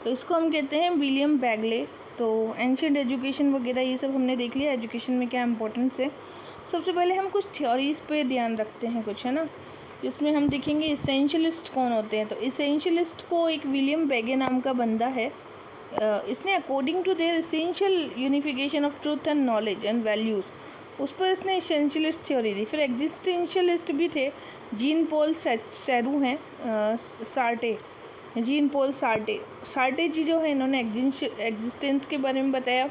तो इसको हम कहते हैं विलियम बैगले। तो एंशिएंट एजुकेशन वगैरह ये सब हमने देख लिया, एजुकेशन में क्या इंपॉर्टेंस है। सबसे पहले हम कुछ थ्योरीज़ पे ध्यान रखते हैं कुछ, है ना, जिसमें हम देखेंगे इसेंशियलिस्ट कौन होते हैं। तो इसेंशियलिस्ट को एक विलियम बैगे नाम का बंदा है, इसने according to their essential unification of truth and knowledge and values, उस पर इसने इसेंशियलिस्ट थ्योरी दी। फिर एग्जिस्टेंशियलिस्ट भी थे, जीन पॉल सैरू हैं, सार्टे, जीन पॉल सार्टे जी जो है इन्होंने एग्जिस्टेंस के बारे में बताया,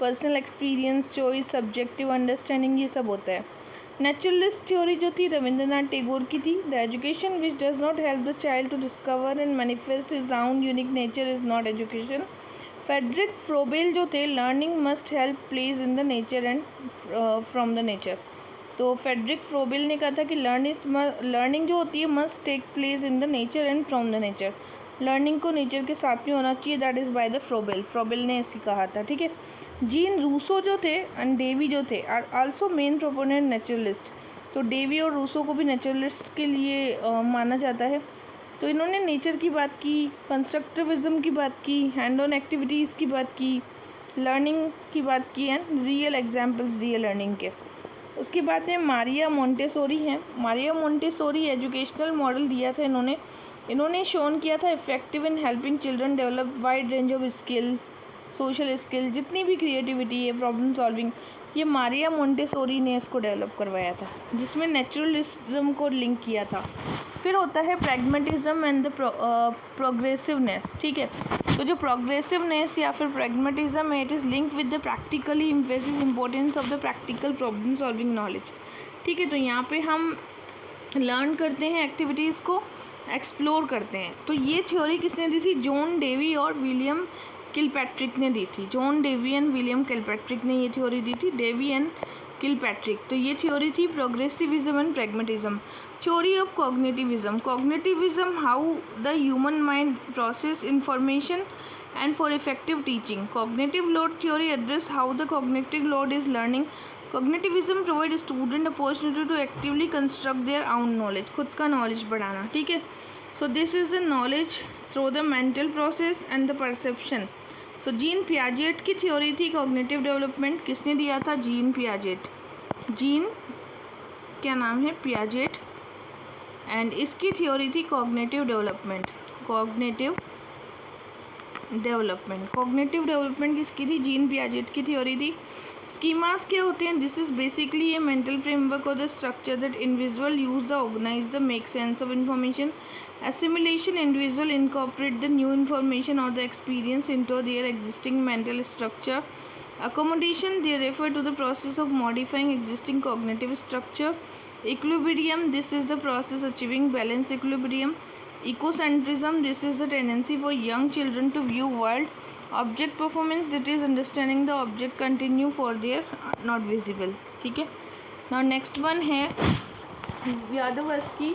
personal experience, choice, subjective understanding, ये सब होता है। नेचुरलिस्ट थ्योरी जो थी रविंद्रनाथ टैगोर की थी, the education which does not help the child to discover and manifest his own unique nature is not education. Friedrich Froebel जो थे, learning must help place in the nature and from the nature. तो Friedrich Froebel ने कहा था कि learning जो होती है must take place in the nature and from the nature, learning को नेचर के साथ में होना चाहिए, that is by the Froebel ने ऐसी कहा था, ठीक है। जीन रूसो जो थे एंड डेवी जो थे are also main proponent naturalist. तो डेवी और रूसो को भी नेचुरलिस्ट के लिए माना जाता है। तो इन्होंने नेचर की बात की, कंस्ट्रक्टिविज्म की बात की, हैंड ऑन एक्टिविटीज़ की बात की, लर्निंग की बात की एंड रियल एग्जाम्पल्स दिए लर्निंग के। उसके बाद में मारिया मोंटेसोरी हैं। मारिया मोंटेसोरी एजुकेशनल मॉडल दिया था इन्होंने शोन किया था effective in helping children develop wide range of skill, social skill, जितनी भी क्रिएटिविटी है, प्रॉब्लम सॉल्विंग, ये मारिया मोंटेसोरी ने इसको डेवलप करवाया था, जिसमें नेचुरलिज्म को लिंक किया था। फिर होता है प्रैग्मेटिज्म एंड द प्रोग्रेसिवनेस, ठीक है। तो जो प्रोग्रेसिवनेस या फिर प्रैग्मेटिज्म है, it is link with the practically emphasis importance of the practical problem solving knowledge, ठीक है। तो यहाँ पे हम लर्न करते हैं, एक्टिविटीज़ को एक्सप्लोर करते हैं। तो ये थ्योरी किसने दी थी? जॉन डेवी और विलियम किलपैट्रिक ने दी थी। John Dewey and William Kilpatrick ने ये थ्योरी दी थी, डेवी एंड किलपैट्रिक। तो ये थ्योरी थी progressivism and pragmatism. Theory of cognitivism, how the human mind process information and for effective teaching. Cognitive load theory address how the cognitive load is learning. Cognitivism provide student opportunity to actively construct their own knowledge, खुद का knowledge बढ़ाना, ठीक है। So this is the knowledge through the mental process and the perception. So Jean Piaget की theory थी cognitive development, किसने दिया था? जीन पियाजेट, जीन क्या नाम है? पियाजेट, एंड इसकी थ्योरी थी कॉग्निटिव डेवलपमेंट। कॉग्निटिव डेवलपमेंट किसकी थी? जीन पियाजेट की थ्योरी थी। स्कीमास क्या होते हैं? This is basically a mental framework और the structure that individual use the organise the make sense of information. Assimilation, individual incorporate the new information or the experience into their existing mental structure. Accommodation, they refer to the process of modifying existing cognitive structure. Equilibrium, this is the process achieving balance equilibrium. Ecocentrism, this is the tendency for young children to view world. Object performance, that is understanding the object continue for their not visible, ठीक है। Now next one है यादवस्की।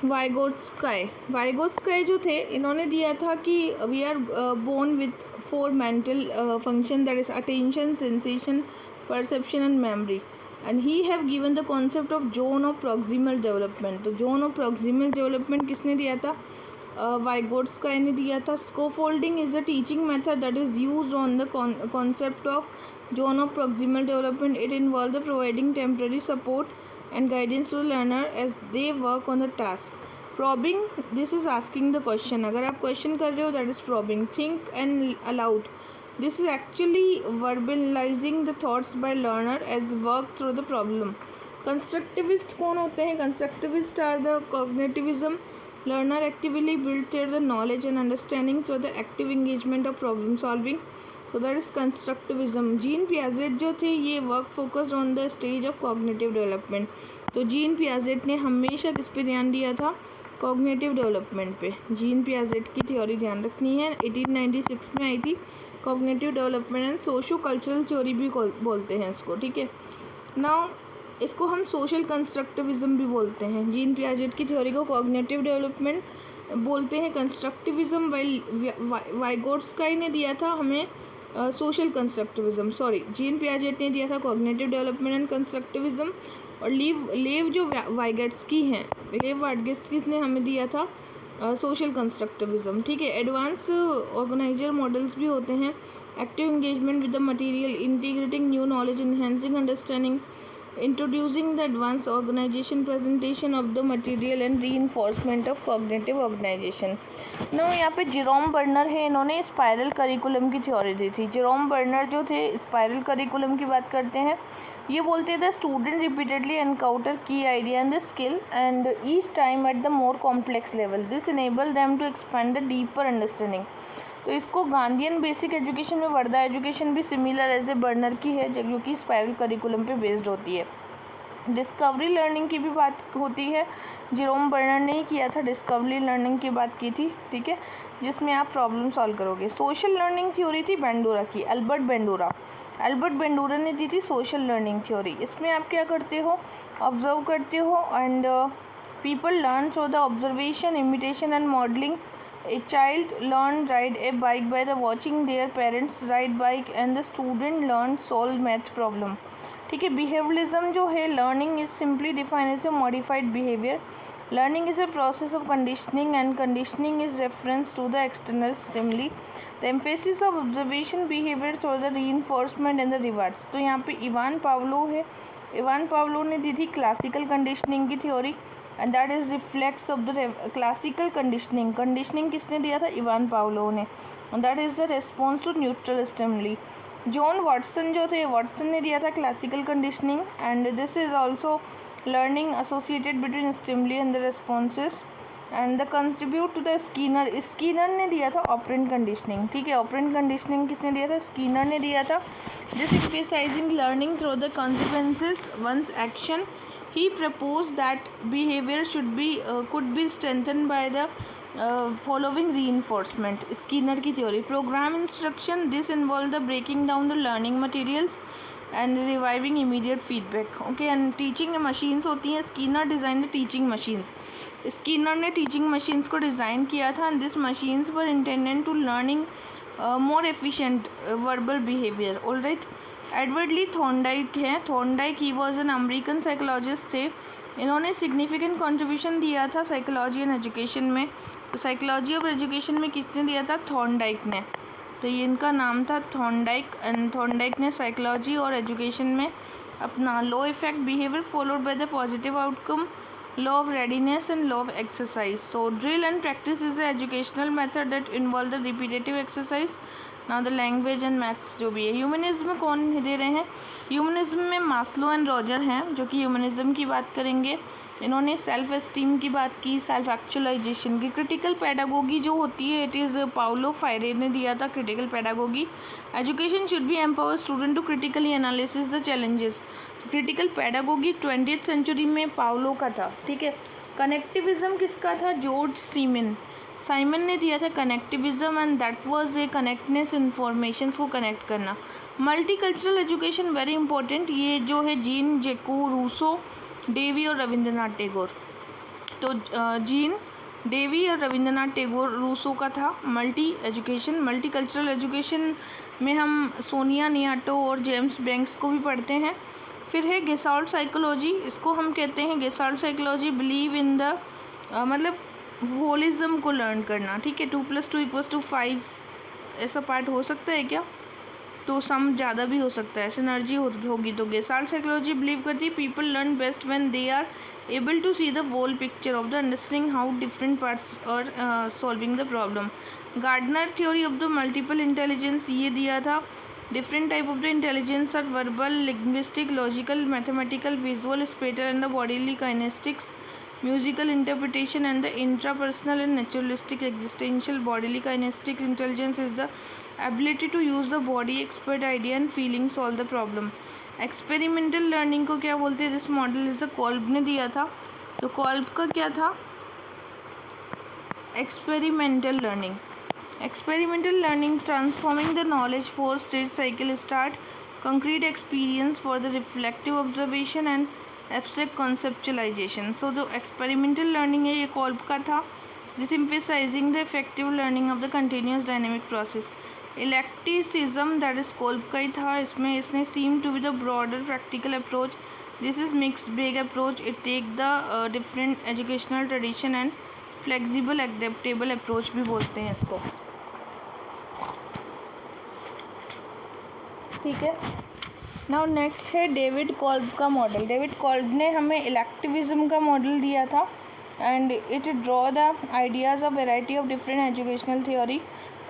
वाइगोत्स्काय जो थे, इन्होंने दिया था कि we are born with 4 mental function, that is attention, sensation, perception and memory, and he have given the concept of zone of proximal development. तो जोन ऑफ प्रॉक्सिमल डेवलपमेंट किसने दिया था? वाइगोत्स्काय ने दिया था। Scaffolding is a teaching method that is used on the concept of zone of proximal development. It involve the providing temporary support and guidance to the learner as they work on the task. Probing, this is asking the question. अगर आप question कर रहे हो, that is probing. Think and aloud, this is actually verbalizing the thoughts by learner as work through the problem. Constructivist कौन होते हैं? Constructivist are the cognitivism. Learner actively build their knowledge and understanding through the active engagement of problem solving. So that is constructivism. Gene Piaget जो थे, ये work focused on the stage of cognitive development. तो gene Piaget ने हमेशा किस पे ध्यान दिया था? कॉग्निटिव डेवलपमेंट पे। जीन पियाजेट की थ्योरी ध्यान रखनी है, 1896 में आई थी। Cognitive development and socio cultural theory भी बोलते हैं इसको, ठीक है। नाउ इसको हम सोशल कंस्ट्रक्टिविज्म भी बोलते हैं। जीन पियाजेट की थ्योरी को कॉग्निटिव डेवलपमेंट बोलते हैं। कंस्ट्रक्टिविज्म वाइगोत्स्काय ने दिया था हमें social constructivism, sorry, gene Piaget ने दिया था कॉग्निटिव डेवलपमेंट एंड कंस्ट्रक्टिविज्म। और लेव जो वाइगेट्स्की हैं, लेव वाइगेट्स्की ने हमें दिया था सोशल कंस्ट्रक्टिविज्म, ठीक है। एडवांस ऑर्गेनाइजर मॉडल्स भी होते हैं, active engagement with the material, integrating new knowledge, enhancing understanding, introducing the advance organisation, presentation of the material and reinforcement of cognitive organisation. No यहाँ पे जेरोम बर्नर है, इन्होंने spiral curriculum की theory दी थी। जेरोम बर्नर जो थे spiral curriculum की बात करते हैं। ये बोलते थे स्टूडेंट रिपीटेडली एनकाउंटर की idea and the skill and each time at the more complex level, this enable them to expand the deeper understanding. तो इसको गांधीयन बेसिक एजुकेशन में वर्धा एजुकेशन भी सिमिलर एज ए बर्नर की है, जो कि स्पाइरल करिकुलम पे बेस्ड होती है। डिस्कवरी लर्निंग की भी बात होती है, जेरोम बर्नर ने ही किया था, डिस्कवरी लर्निंग की बात की थी, ठीक है, जिसमें आप प्रॉब्लम सॉल्व करोगे। सोशल लर्निंग थ्योरी थी बेंडूरा की, अल्बर्ट बेंडूरा ने दी थी सोशल लर्निंग थ्योरी। इसमें आप क्या करते हो, ऑब्जर्व करते हो and people learn through the observation, imitation and modelling. A child learned ride a bike by the watching their parents ride bike and the student learned solve math problem, ठीक है। Behaviourism जो है, learning is simply defined as a modified behaviour, learning is a process of conditioning and conditioning is reference to the external stimuli, the emphasis of observation behavior through the reinforcement and the rewards। तो यहाँ पे Ivan Pavlov है, Ivan Pavlov ने दी थी classical conditioning की theory and that is reflex of the classical conditioning. Conditioning किसने दिया था, इवान पावलो ने, and that is the response to neutral stimuli. John Watson जो थे, वाटसन ने दिया था classical conditioning and this is also learning associated between stimuli and the responses and the contribute to the Skinner. Skinner ने दिया था operant conditioning, ठीक है। ऑपरेंट कंडीशनिंग किसने दिया था, स्कीनर ने दिया था। This emphasising learning through the consequences one's action, he proposed that behavior could be strengthened by the following reinforcement। Skinner की theory, programme instruction, this involve the breaking down the learning materials and reviving immediate feedback, okay. And teaching machines होती हैं, Skinner design teaching machines, Skinner ने teaching machines को design किया था and this machines were intended to learning more efficient verbal behaviour, alright. Edward Lee Thorndike है, Thorndike he was an American psychologist थे, इन्होंने significant contribution दिया था psychology and education में। तो साइकोलॉजी ऑफ एजुकेशन में किसने दिया था, थॉर्नडाइक ने, तो ये इनका नाम था थॉर्नडाइक एंड थॉर्नडाइक ने साइकोलॉजी और एजुकेशन में अपना law effect behaviour followed by the positive outcome, law of readiness and law of exercise। So drill and practice is an educational method that involve the repetitive exercise। now the language and maths जो भी है। Humanism कौन दे रहे हैं, humanism में Maslow and Roger हैं जो कि ह्यूमनिज्म की बात करेंगे। इन्होंने सेल्फ एस्टीम की बात की, सेल्फ एक्चुअलाइजेशन की। क्रिटिकल पैडागोगी जो होती है, इट इज़ पाउलो फ्राइरे ने दिया था critical pedagogy. Education should be empower student to critically analysis the challenges. Critical pedagogy 20th century में पाउलो का था, ठीक है। कनेक्टिविज्म किसका था, जॉर्ज साइमन ने दिया था connectivism and that was a connectedness, information को कनेक्ट करना। मल्टीकल्चरल एजुकेशन वेरी इंपॉर्टेंट, ये जो है जीन जेको रूसो, डेवी और रविंद्रनाथ टैगोर। तो जीन डेवी और रविंद्रनाथ टैगोर रूसो का था मल्टीकल्चरल एजुकेशन में हम सोनिया नियाटो और जेम्स बैंक्स को भी पढ़ते हैं। फिर है गेसाल्ट साइकोलॉजी, इसको हम कहते हैं गेसाल्ट साइकोलॉजी बिलीव इन द मतलब होलिज्म को लर्न करना, ठीक है। 2 + 2 = 5 ऐसा पार्ट हो सकता है क्या, तो सम ज़्यादा भी हो सकता है, सिनर्जी होगी। तो गेसाल्ट साइकोलॉजी बिलीव करती है people learn best when they are able to see the whole picture of the understanding how different parts और solving the problem. Gardner theory of the multiple intelligence ये दिया था, different type of the intelligence are verbal, linguistic, logical, mathematical, visual, spatial and the bodily kinesthetics, musical interpretation and the intrapersonal and naturalistic existential bodily kinesthetic intelligence is the ability to use the body, expert idea and feeling solve the problem। experimental learning को क्या बोलते हैं, this model is the Kolb ने दिया था। तो Kolb का क्या था, experimental learning transforming the knowledge 4 stage cycle start, concrete experience for the reflective observation and abstract conceptualisation. So जो एक्सपेरिमेंटल लर्निंग है ये कॉल्ब का था, this emphasising the effective learning of the continuous dynamic process. Eclecticism that is Kolb का ही था, इसमें इसने seem to be the broader practical approach this is mix bag approach, it take the different educational tradition and flexible adaptable approach भी बोलते हैं इसको, ठीक है। नाउ नेक्स्ट है डेविड कॉल्ब का मॉडल। डेविड कॉल्ब ने हमें इलेक्टिविज्म का मॉडल दिया था and it draw the ideas of variety of different educational theory,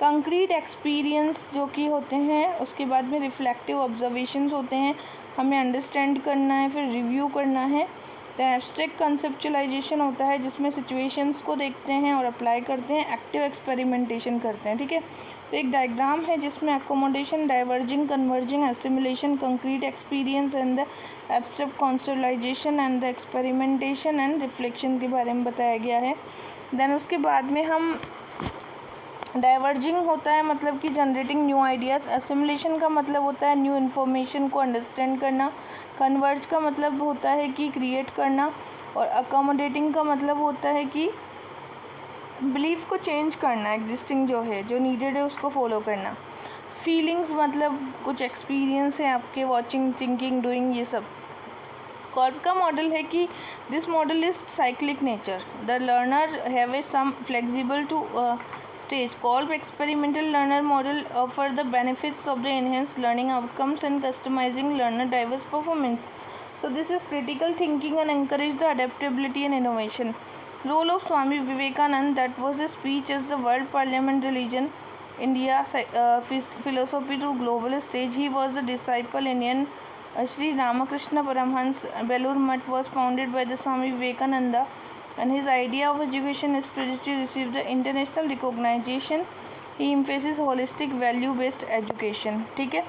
concrete experience जो कि होते हैं, उसके बाद में रिफ्लेक्टिव ऑब्जर्वेशंस होते हैं, हमें अंडरस्टैंड करना है, फिर रिव्यू करना है। दैन एब्स्ट्रैक्ट कंसेप्चुलाइजेशन होता है जिसमें सिचुएशंस को देखते हैं और अप्लाई करते हैं, एक्टिव एक्सपेरिमेंटेशन करते हैं, ठीक है। तो एक डायग्राम है जिसमें accommodation, diverging, converging, assimilation, concrete experience and the abstract conceptualisation and the experimentation and reflection के बारे में बताया गया है। देन उसके बाद में हम डाइवर्जिंग होता है मतलब कि जनरेटिंग न्यू आइडियाज़, एसिमिलेशन का मतलब होता है न्यू इन्फॉर्मेशन को अंडरस्टैंड करना, कन्वर्ज का मतलब होता है कि क्रिएट करना, और अकोमोडेटिंग का मतलब होता है कि बिलीफ को चेंज करना, एग्जिस्टिंग जो है, जो नीडेड है उसको फॉलो करना। फीलिंग्स मतलब कुछ एक्सपीरियंस है आपके, वॉचिंग, थिंकिंग, डूइंग, ये सब। कॉल्ब का मॉडल है कि this model is cyclic nature, the learner have a some flexible to stage. Kolb experimental learner model offer the benefits of the enhanced learning outcomes and customizing learner diverse performance. So this is critical thinking and encourage the adaptability and innovation. Role of Swami Vivekanand, that was a speech as the World Parliament Religion India philosophy to global stage. He was the disciple Indian Sri Ramakrishna Paramhans. Belur Mutt was founded by the Swami Vivekananda and his idea of education is to receive the international recognition. He emphasizes holistic value based education, ठीक है।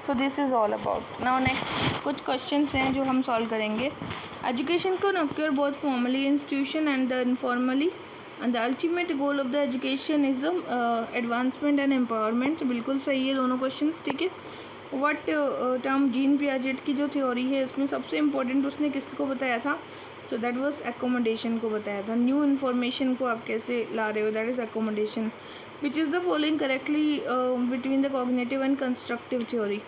So this is all about. Now next कुछ questions हैं जो हम solve करेंगे। Education को occur both formally institution and informally and the ultimate goal of the education is the advancement and empowerment. बिल्कुल सही है दोनों क्वेश्चंस, ठीक है। व्हाट टर्म जीन पियाजेट की जो थ्योरी है इसमें सबसे इम्पोर्टेंट उसने किसको बताया था, तो दैट वाज एकोमोडेशन को बताया था। न्यू इन्फॉर्मेशन को आप कैसे ला रहे हो, that is accommodation. Which is the following correctly between the cognitive and constructive theory.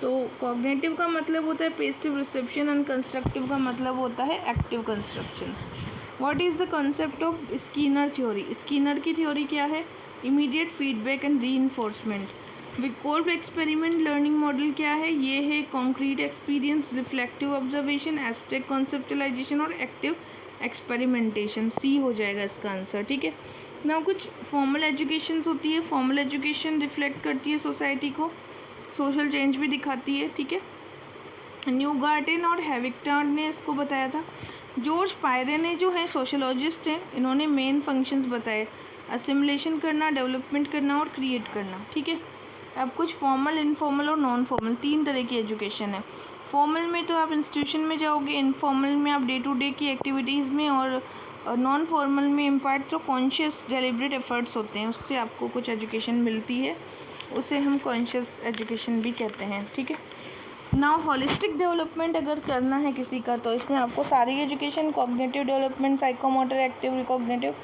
तो कॉग्निटिव का मतलब होता है पेसिव रिसेप्शन एंड कंस्ट्रक्टिव का मतलब होता है active construction. What is the concept of Skinner theory. Skinner की थ्योरी क्या है, immediate feedback and reinforcement. Kolb experiment learning model क्या है, ये है concrete experience, reflective observation, abstract conceptualisation और एक्टिव एक्सपेरिमेंटेशन। सी हो जाएगा इसका आंसर, ठीक है ना। कुछ फॉर्मल एजुकेशन होती है, फॉर्मल एजुकेशन रिफ्लेक्ट करती है सोसाइटी को, सोशल चेंज भी दिखाती है, ठीक है। न्यूगार्टेन और हैविक्टन ने इसको बताया था। जॉर्ज पायरे ने जो है सोशोलॉजिस्ट हैं, इन्होंने मेन फंक्शंस बताए, असिमुलेशन करना, डेवलपमेंट करना और क्रिएट करना, ठीक है। अब कुछ फॉर्मल, इनफॉर्मल और नॉन फॉर्मल, तीन तरह की एजुकेशन है। फॉर्मल में तो आप इंस्टीट्यूशन में जाओगे, इनफॉर्मल में आप डे टू डे की एक्टिविटीज़ में, और नॉन फॉर्मल में इम्पार्ट तो कॉन्शियस डेलिब्रेट एफर्ट्स होते हैं, उससे आपको कुछ एजुकेशन मिलती है, उसे हम कॉन्शियस एजुकेशन भी कहते हैं, ठीक है। नाउ होलिस्टिक डेवलपमेंट अगर करना है किसी का, तो इसमें आपको सारी education, cognitive development, psychomotor, active, recognitive,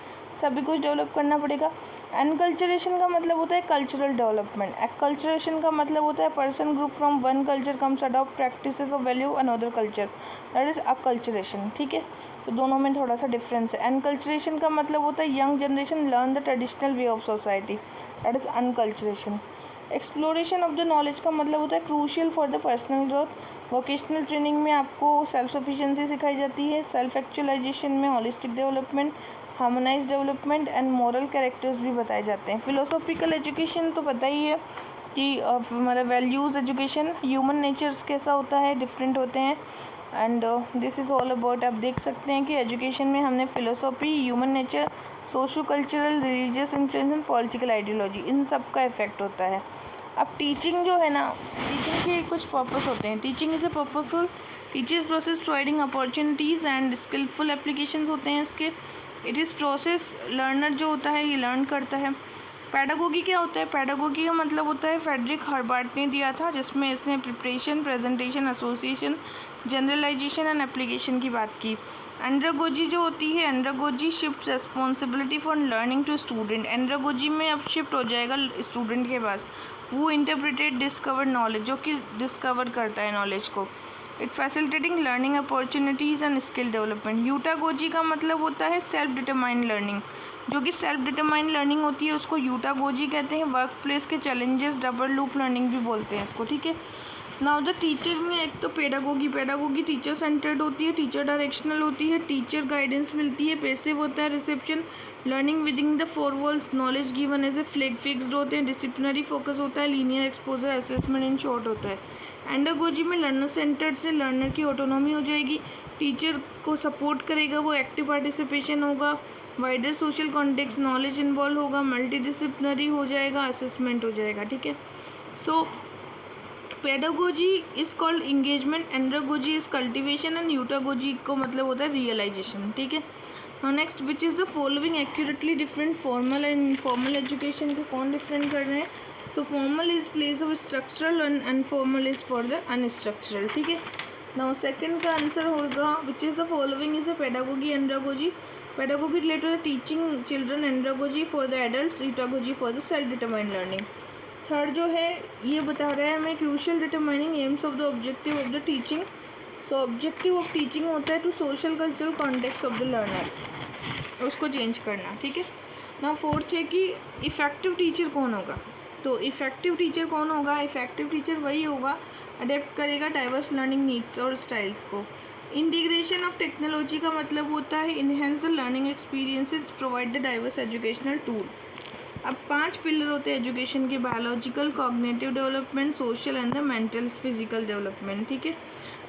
सभी कुछ डेवलप करना पड़ेगा। एनकल्चरेशन का मतलब होता है कल्चरल डेवलपमेंट। एक्कल्चरेशन का मतलब होता है person group from one culture comes adopt practices of value another culture, that is acculturation, ठीक है। तो दोनों में थोड़ा सा डिफरेंस है। एनकल्चरेशन का मतलब होता है young generation learn the traditional way of society, that is enculturation. Exploration of the knowledge का मतलब होता है crucial for the personal growth. Vocational training में आपको सेल्फ सफिशिएंसी सिखाई जाती है। सेल्फ एक्चुअलाइजेशन में holistic development, harmonise development and moral characters भी बताए जाते हैं। फिलोसॉफिकल एजुकेशन तो पता ही है कि मतलब वैल्यूज़ एजुकेशन, ह्यूमन नेचर्स कैसा होता है, डिफरेंट होते हैं, and this is all about. आप देख सकते हैं कि एजुकेशन में हमने philosophy, human nature, socio cultural, religious influence and political ideology, इन सब का इफेक्ट होता है। अब टीचिंग जो है ना, टीचिंग के कुछ पर्पस होते हैं। Teaching is a purposeful teachers process providing opportunities and skilful applications होते हैं इसके। इट इज़ प्रोसेस, लर्नर जो होता है ये लर्न करता है। पैडागोगी क्या होता है, पैडागोगी का मतलब होता है फ्रेडरिक हर्बर्ट ने दिया था, जिसमें इसने preparation, presentation, association, generalisation and application की बात की। एंड्रागोजी जो होती है, andragogy shift responsibility for learning to student. Andragogy में अब शिफ्ट हो जाएगा स्टूडेंट के पास। वो इंटरप्रेटेड डिस्कवर नॉलेज, जो कि डिस्कवर करता है नॉलेज को। It facilitating learning opportunities and skill development. Heutagogy का मतलब होता है सेल्फ डिटरमाइंड लर्निंग। जो कि सेल्फ डिटरमाइंड लर्निंग होती है उसको यूटागोजी कहते हैं। वर्क प्लेस के चैलेंजेस डबल लूप लर्निंग भी बोलते हैं इसको, ठीक है। नाउ द टीचर में एक तो पेडागोगी टीचर सेंटर्ड होती है, टीचर डायरेक्शनल होती है, टीचर गाइडेंस मिलती है, पैसिव होता है reception, learning within the four walls, knowledge given as a fixed होते हैं, डिसिप्लिनरी फोकस होता है, linear exposure assessment in short होता है। एंडागोजी में लर्नर सेंटर्ड से लर्नर की ऑटोनॉमी हो जाएगी, टीचर को सपोर्ट करेगा, वो एक्टिव पार्टिसिपेशन होगा, wider social context, knowledge involve होगा, मल्टी डिसिप्लिनरी हो जाएगा, असेसमेंट हो जाएगा, ठीक है। So pedagogy is called engagement, andragogy is cultivation and heutagogy को मतलब होता है रियलाइजेशन, ठीक है। Next, which is the following accurately different formal and informal education को कौन डिफरेंट कर रहे हैं? So formal is place of structural and unformal is for the unstructural, ठीक है। नाउ सेकंड का आंसर होगा which is the following is a pedagogy andragogy. Pedagogy related teaching children, andragogy for the adults, heutagogy for the self determined learning. Third जो है ये बता रहा है हमें crucial determining aims of the objective of the teaching. So objective of teaching होता है to social cultural context of the learner, उसको चेंज करना, ठीक है ना। फोर्थ है कि इफ़ेक्टिव टीचर कौन होगा। तो इफ़ेक्टिव टीचर कौन होगा? इफ़ेक्टिव टीचर वही होगा अडेप्ट करेगा डाइवर्स लर्निंग नीड्स और स्टाइल्स को। इंटीग्रेशन ऑफ टेक्नोलॉजी का मतलब होता है enhance the learning experiences, provide the diverse educational tool. अब 5 पिलर होते हैं एजुकेशन के, biological, cognitive development, social and the mental physical development, ठीक है।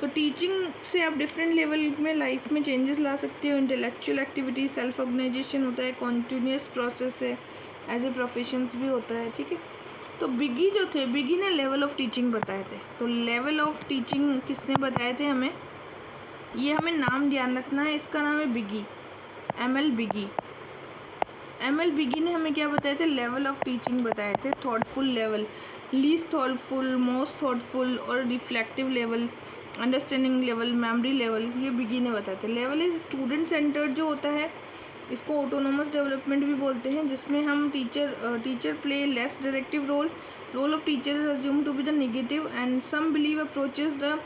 तो टीचिंग से आप डिफरेंट लेवल में लाइफ में चेंजेस ला सकते हो। इंटेलेक्चुअल एक्टिविटी, सेल्फ ऑर्गेनाइजेशन होता है, कॉन्टीन्यूस प्रोसेस है, एज ए प्रोफेशंस भी होता है, ठीक है। तो बिगी जो थे, बिगी ने लेवल ऑफ टीचिंग बताए थे। तो लेवल ऑफ टीचिंग किसने बताए थे हमें? ये हमें नाम ध्यान रखना है, इसका नाम है बिगी, एमएल बिगी। एमएल बिगी ने हमें क्या बताए थे? लेवल ऑफ टीचिंग बताए थे। Thoughtful level, least thoughtful, most thoughtful और reflective level, understanding level, memory level, ये बिगी ने बताए थे। लेवल इज स्टूडेंट सेंटर्ड जो होता है, इसको ऑटोनोमस डेवलपमेंट भी बोलते हैं, जिसमें हम teacher play less directive role of teacher is assume to be the negative and some believe approaches the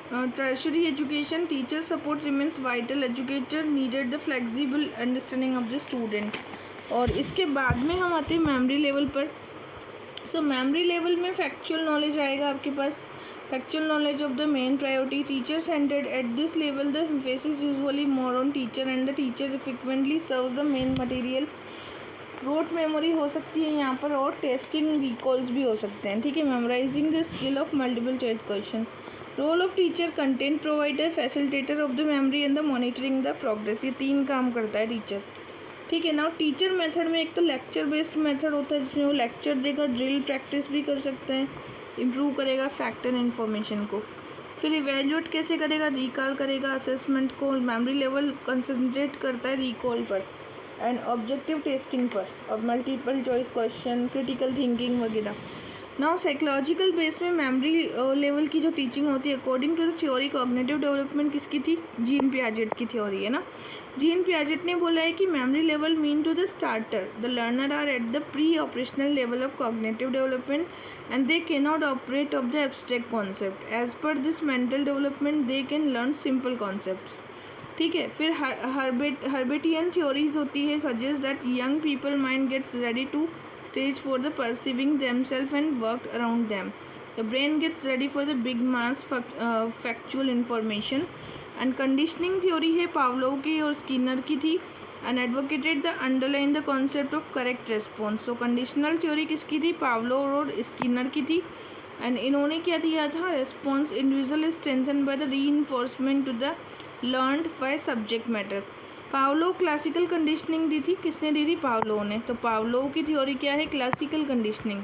tertiary education, teacher support remains vital, educator needed the flexible understanding of the student। और इसके बाद में हम आते हैं memory level पर। So memory level में factual knowledge आएगा आपके पास, factual knowledge of the main priority, teacher centred. At this level the emphasis usually more on teacher and the teacher frequently serve the main material. Rote memory हो सकती है यहाँ पर और टेस्टिंग रिकॉल्स भी हो सकते हैं, ठीक है। Memorising the skill of multiple choice question. Role of teacher, content provider, facilitator of the memory and the monitoring the progress. ये 3 काम करता है टीचर, ठीक है ना। टीचर मेथड में एक तो लेक्चर बेस्ड मेथड होता है जिसमें वो लेक्चर देगा, ड्रिल प्रैक्टिस भी कर सकते हैं, इम्प्रूव करेगा फैक्ट एंड इन्फॉर्मेशन को। फिर इवेल्यूएट कैसे करेगा? रिकॉल करेगा असेसमेंट को, मेमोरी लेवल कंसंट्रेट करता है रिकॉल पर एंड ऑब्जेक्टिव टेस्टिंग पर और multiple choice question, critical thinking वगैरह। नाउ साइकोलॉजिकल बेस में मेमोरी लेवल की जो टीचिंग होती है according to the theory, cognitive development किसकी थी? जीन पियाजेट की थ्योरी है ना। जीन पियाजेट ने बोला है कि memory level mean to the starter the learner are at the pre operational level of cognitive development and they can not operate of the abstract concept. As per this mental development they can learn simple concepts, ठीक है। फिर Herbartian theories होती है suggest that young people mind gets ready to stage for the perceiving themselves and worked around them. The brain gets ready for the big mass factual information and conditioning theory है Pavlov की और Skinner की थी and advocated the underline the concept of correct response। so conditional theory किसकी थी? Pavlov और Skinner की थी and इन्होंने क्या दिया था? response individual is strengthened by the reinforcement to the learned by subject matter। Pavlov classical conditioning दी थी, किसने दी थी? पावलोव ने। तो पावलोव की थ्योरी क्या है? Classical conditioning.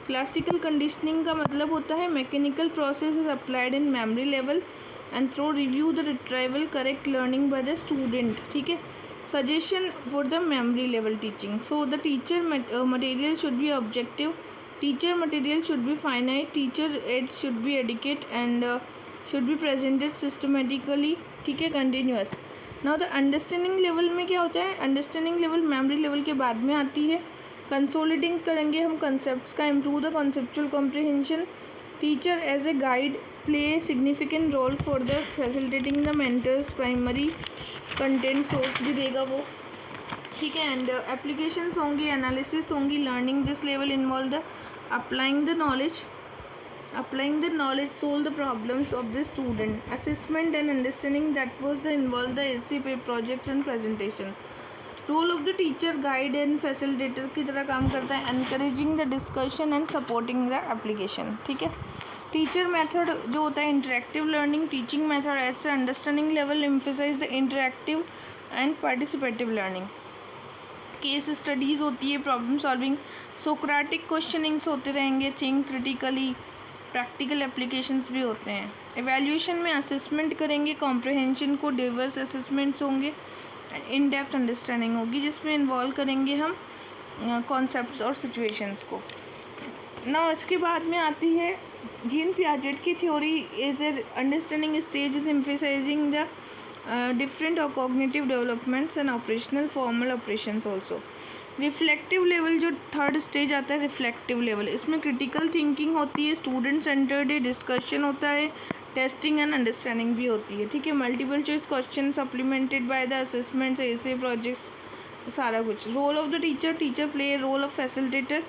क्लासिकल कंडीशनिंग का मतलब होता है mechanical process is applied in memory level and through review the retrieval correct learning by the student, ठीक है। Suggestion for the memory level teaching. So the teacher material should be objective, teacher material should be finite, teacher aid should be adequate and should be presented systematically, ठीक है, continuous. Now the understanding level में क्या होता है? Understanding level memory level के बाद में आती है। कंसोलिडेटिंग करेंगे हम कंसेप्ट्स का, improve the conceptual comprehension, teacher as a guide play significant role for the facilitating the mentors primary content source भी देगा वो, ठीक है। एंड एप्लीकेशंस होंगी, एनालिसिस होंगी, learning this level involve the applying the knowledge solve the problems of the student, assessment and understanding that was the involve the essay projects and presentation. Role of the teacher guide and facilitator की तरह काम करता है, encouraging the discussion and supporting the application, ठीक है। Teacher method जो होता है interactive learning, teaching method as understanding level emphasise the interactive and participative learning. Case studies होती है, प्रॉब्लम सॉल्विंग, सोक्रेटिक क्वेश्चनिंग्स होते रहेंगे, थिंक क्रिटिकली, प्रैक्टिकल एप्लीकेशंस भी होते हैं। एवेल्यूएशन में असेसमेंट करेंगे, कॉम्प्रहेंशन को डिवर्स असेसमेंट्स होंगे, इन डेप्थ अंडरस्टैंडिंग होगी जिसमें इन्वॉल्व करेंगे हम कॉन्सेप्ट्स और सिचुएशंस को ना। इसके बाद में आती है जीन पियाजेट की theory is a understanding stage is emphasising the different और cognitive developments and operational formal operations also. Reflective level जो थर्ड स्टेज आता है, रिफ्लेक्टिव लेवल, इसमें क्रिटिकल थिंकिंग होती है, स्टूडेंट सेंटर्ड डिस्कशन होता है, टेस्टिंग एंड अंडरस्टैंडिंग भी होती है, ठीक है। Multiple choice question supplemented by the assessments, ऐसे प्रोजेक्ट्स, सारा कुछ। Role of the teacher, teacher play role of facilitator.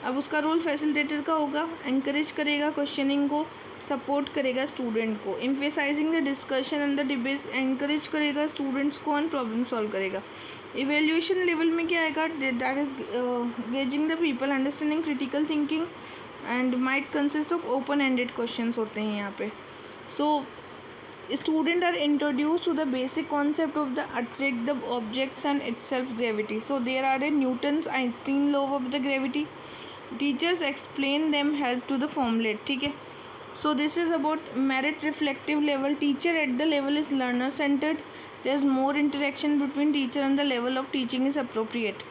अब उसका रोल फैसिलिटेटर का होगा, एंकरेज करेगा क्वेश्चनिंग को, सपोर्ट करेगा स्टूडेंट को, emphasising the discussion and the debates, encourage करेगा स्टूडेंट्स को और प्रॉब्लम सॉल्व करेगा। इवेल्यूएशन लेवल में क्या आएगा, that is gauging the people, understanding critical thinking and might consist of open ended questions होते हैं यहाँ पे। सो students are introduced to the basic concept of the attract the objects and itself gravity. So there are a Newton's Einstein law of the gravity. Teachers explain them help to the formulate, ठीक है। So this is about merit reflective level. Teacher at the level is learner centered. There is more interaction between teacher and the level of teaching is appropriate.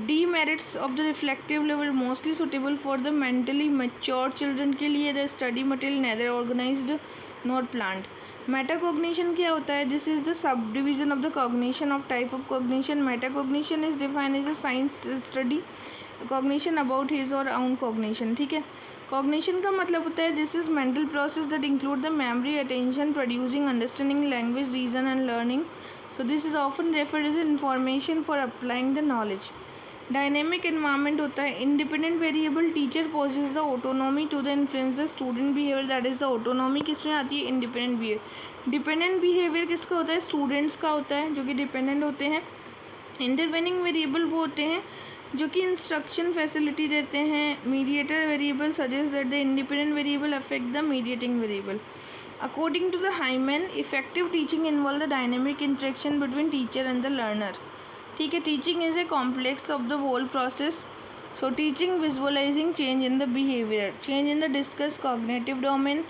Demerits of the reflective level mostly suitable for the mentally mature children के लिए, the study material neither organized nor planned. Metacognition क्या होता है, this is the subdivision of the cognition of type of cognition. Metacognition is defined as a science study cognition about his और own cognition, ठीक है। Cognition का मतलब होता है this is mental process that include the memory, attention, producing, understanding, language, reason and learning. So this is often referred as information for applying the knowledge. Dynamic environment होता है, independent variable, teacher poses the autonomy to the influence the student behaviour, that is the autonomy किसमें आती है, independent behaviour. Dependent behaviour किसका होता है, students का होता है जो कि डिपेंडेंट होते हैं। इंटरवेनिंग वेरिएबल वो होते हैं जो कि इंस्ट्रक्शन फैसिलिटी देते हैं। Mediator variable suggest that the independent variable affect the mediating variable. According to the Hyman, effective teaching involve the dynamic interaction between teacher and the learner, ठीक है। Teaching is a complex of the whole process. So teaching visualising change in the behaviour, change in the discuss cognitive domain,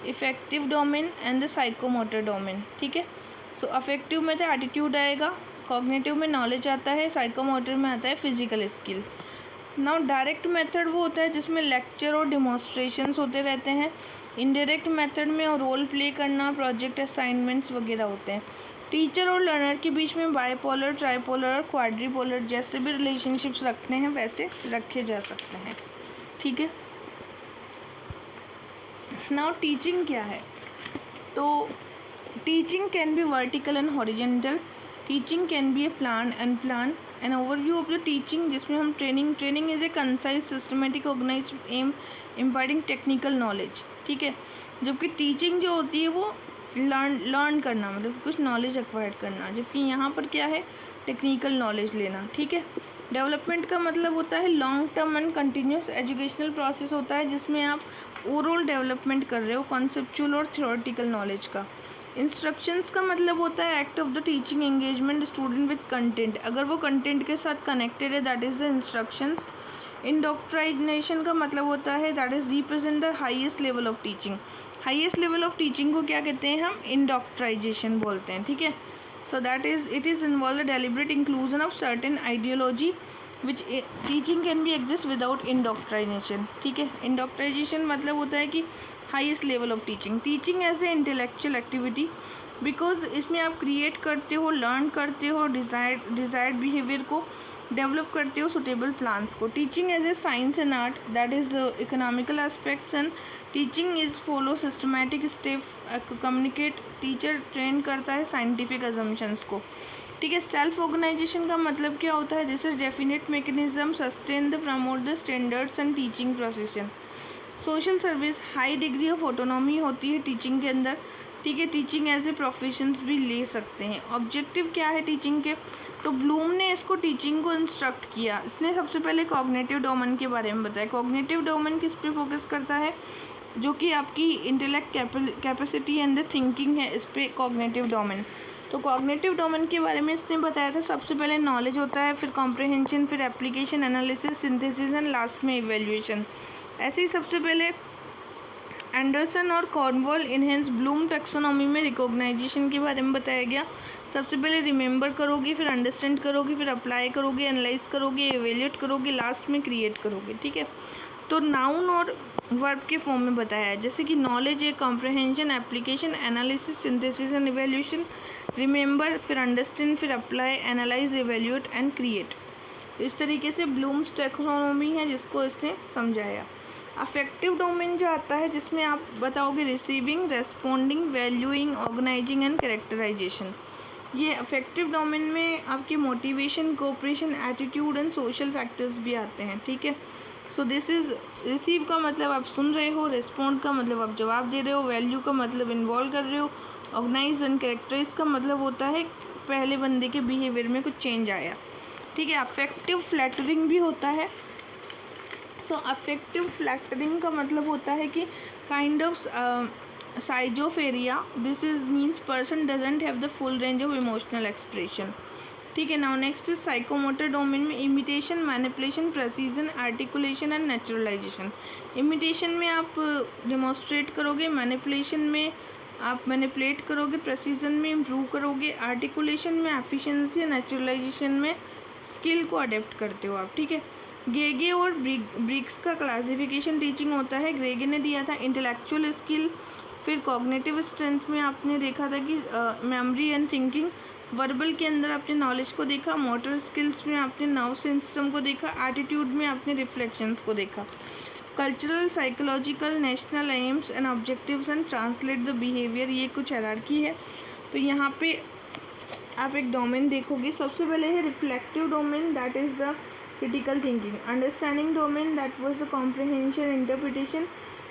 effective domain and the psychomotor domain, ठीक है। सो affective में तो attitude आएगा, cognitive में knowledge आता है, psychomotor में आता है physical skill. Now direct method वो होता है जिसमें लेक्चर और डिमॉन्स्ट्रेशंस होते रहते हैं। इनडायरेक्ट मेथड में रोल प्ले करना, प्रोजेक्ट असाइनमेंट्स वगैरह होते हैं। टीचर और लर्नर के बीच में बाईपोलर, ट्राईपोलर और क्वाड्रीपोलर जैसे भी रिलेशनशिप्स रखने हैं वैसे रखे जा सकते हैं, ठीक है। नाउ टीचिंग क्या है, तो teaching can be vertical and horizontal, teaching can be a plan unplanned. An overview of the teaching जिसमें हम training is a concise systematic organise um imparting technical knowledge, ठीक है। जबकि टीचिंग जो होती है वो लर्न करना, मतलब कुछ नॉलेज एक्वायर्ड करना, जबकि यहाँ पर क्या है, टेक्निकल नॉलेज लेना, ठीक है। डेवलपमेंट का मतलब होता है long term and continuous educational process होता है जिसमें आप ओवरऑल डेवलपमेंट कर रहे हो कॉन्सेप्चुअल और थ्योरेटिकल नॉलेज का। इंस्ट्रक्शंस का मतलब होता है act of the teaching engagement student with content, अगर वो कंटेंट के साथ कनेक्टेड है दैट इज़ द इंस्ट्रक्शंस। इंडोक्ट्राइनेशन का मतलब होता है that is represent the highest level of teaching. Highest level of teaching को क्या कहते हैं, हम इंडोक्ट्राइजेशन बोलते हैं, ठीक है। So that is it is involve the deliberate inclusion of certain ideology which teaching can be exist without indoctrination, ठीक है। इंडोक्ट्राइजेशन मतलब होता है कि highest level of teaching as a intellectual activity, because इसमें आप क्रिएट करते हो, लर्न करते हो, डिज़ायर्ड बिहेवियर को डेवलप करते हो, सुटेबल प्लान्स को। Teaching as a science and art, that is economical aspects and teaching is follow systematic step communicate, teacher train करता है साइंटिफिक अजम्पशंस को, ठीक है। सेल्फ ऑर्गेनाइजेशन का मतलब क्या होता है, this is definite mechanism sustain the promote the standards and teaching profession. Social service, high degree of autonomy होती है टीचिंग के अंदर, ठीक है। टीचिंग एज ए प्रोफेशंस भी ले सकते हैं। ऑब्जेक्टिव क्या है टीचिंग के, तो ब्लूम ने इसको टीचिंग को इंस्ट्रक्ट किया। इसने सबसे पहले कॉग्निटिव डोमेन के बारे में बताया। कॉग्निटिव डोमेन किस पे फोकस करता है, जो कि आपकी intellect capacity and the thinking है, इस पे कॉग्निटिव डोमेन। तो कॉग्निटिव डोमेन के बारे में इसने बताया था, सबसे पहले नॉलेज होता है, फिर कॉम्प्रिहेंशन, फिर application, analysis, synthesis and last में इवेल्युएशन। ऐसे ही सबसे पहले एंडरसन और कॉर्नवॉल इनहेंस ब्लूम टैक्सोनॉमी में रिकॉग्नाइजेशन के बारे में बताया गया। सबसे पहले रिमेंबर करोगे, फिर अंडरस्टैंड करोगे, फिर अप्लाई करोगे, एनालाइज करोगे, एवेल्यूएट करोगे, लास्ट में क्रिएट करोगे, ठीक है। तो नाउन और वर्ब के फॉर्म में बताया है, जैसे कि नॉलेज है, comprehension, application, analysis, synthesis and evaluation, remember, फिर अंडरस्टैंड, फिर apply, analyse, evaluate and create. इस तरीके से ब्लूम्स टैक्सोनॉमी है जिसको इसने समझाया। अफेक्टिव डोमेन जो आता है, जिसमें आप बताओगे receiving, responding, valuing, organising and characterisation. ये अफेक्टिव डोमेन में आपके motivation, cooperation, attitude and social factors भी आते हैं, ठीक है। सो दिस इज़, रिसीव का मतलब आप सुन रहे हो, रेस्पॉन्ड का मतलब आप जवाब दे रहे हो, वैल्यू का मतलब इन्वॉल्व कर रहे हो, ऑर्गेनाइज एंड कैरेक्टराइज का मतलब होता है पहले बंदे के बिहेवियर में कुछ चेंज आया, ठीक है। अफेक्टिव फ्लैटरिंग भी होता है। सो अफेक्टिव फ्लैटरिंग का मतलब होता है कि kind of size of area, this is means person doesn't have the full range of emotional expression, ठीक है। Now next is psychomotor domain में imitation, manipulation, precision, articulation and naturalisation. Imitation में आप डिमॉन्स्ट्रेट करोगे, मैनिपुलेशन में आप manipulate करोगे, precision में इम्प्रूव करोगे, आर्टिकुलेशन में एफिशिएंसी, नेचुरलाइजेशन में स्किल को अडेप्ट करते हो आप, ठीक है। गेगे और ब्रिग्स का क्लासिफिकेशन टीचिंग होता है। ग्रेगे ने दिया था इंटेलेक्चुअल स्किल, फिर कॉग्निटिव स्ट्रेंथ में आपने देखा था कि मेमोरी एंड थिंकिंग, वर्बल के अंदर आपने नॉलेज को देखा, मोटर स्किल्स में आपने नर्वस सिस्टम को देखा, एटीट्यूड में आपने रिफ्लेक्शंस को देखा, cultural, psychological, national AIIMS and objectives and translate the behaviour, ये कुछ हायरार्की है। तो यहाँ पे आप एक डोमेन देखोगे, सबसे पहले है reflective domain, that is the critical thinking, understanding domain, that was the comprehension, interpretation,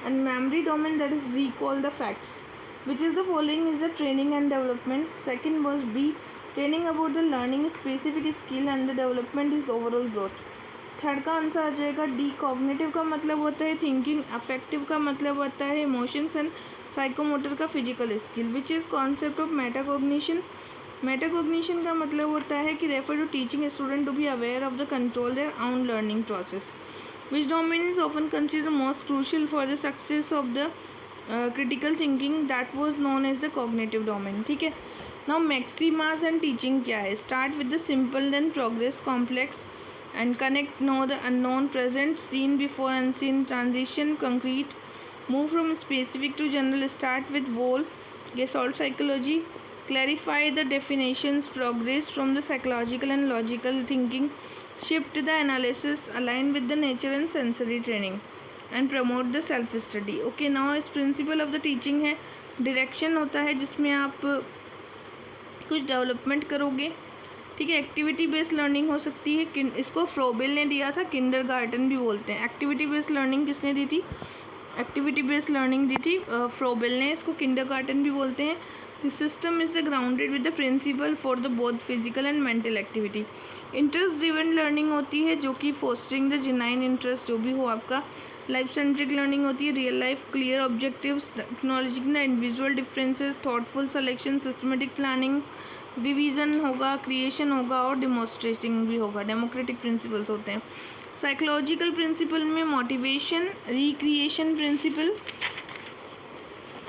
and memory domain, that is recall the facts. Which is the following is the training and development. Second was B, training about the learning specific skill and the development is overall growth. Third का answer आ जाएगा D, cognitive का मतलब होता है thinking, affective का मतलब होता है इमोशंस एंड साइकोमोटर का physical skill, which is concept of metacognition. Metacognition का मतलब होता है कि refer to teaching student to be aware of the control their own learning process, which domain is often consider most crucial for the success of the critical thinking, that was known as the cognitive domain, ठीक है। Now maxims and teaching क्या है, start with the simple then progress complex and connect know the unknown, present, seen before unseen, transition, concrete, move from specific to general, start with whole, gestalt psychology, clarify the definitions, progress from the psychological and logical thinking, shift the analysis, align with the nature and sensory training, and promote the self study. Okay, now इस principle of the teaching है, direction होता है जिसमें आप कुछ development करोगे, ठीक है। एक्टिविटी बेस्ड लर्निंग हो सकती है, इसको फ्रोबेल ने दिया था, किंडरगार्टन भी बोलते हैं। एक्टिविटी बेस्ड लर्निंग किसने दी थी, एक्टिविटी बेस्ड लर्निंग दी थी फ्रोबेल ने, इसको किंडरगार्टन भी बोलते हैं। The system is grounded with the principle for the both physical and mental activity. Interest driven learning होती है जो कि फोस्टरिंग द जेन्युइन इंटरेस्ट जो भी हो आपका। लाइफ सेंट्रिक लर्निंग होती है, real life, clear objectives, acknowledging the individual differences, thoughtful selection, systematic planning, revision होगा, क्रिएशन होगा और डिमॉन्स्ट्रेटिंग भी होगा। डेमोक्रेटिक प्रिंसिपल्स होते हैं। साइकोलॉजिकल प्रिंसिपल में motivation, recreation principle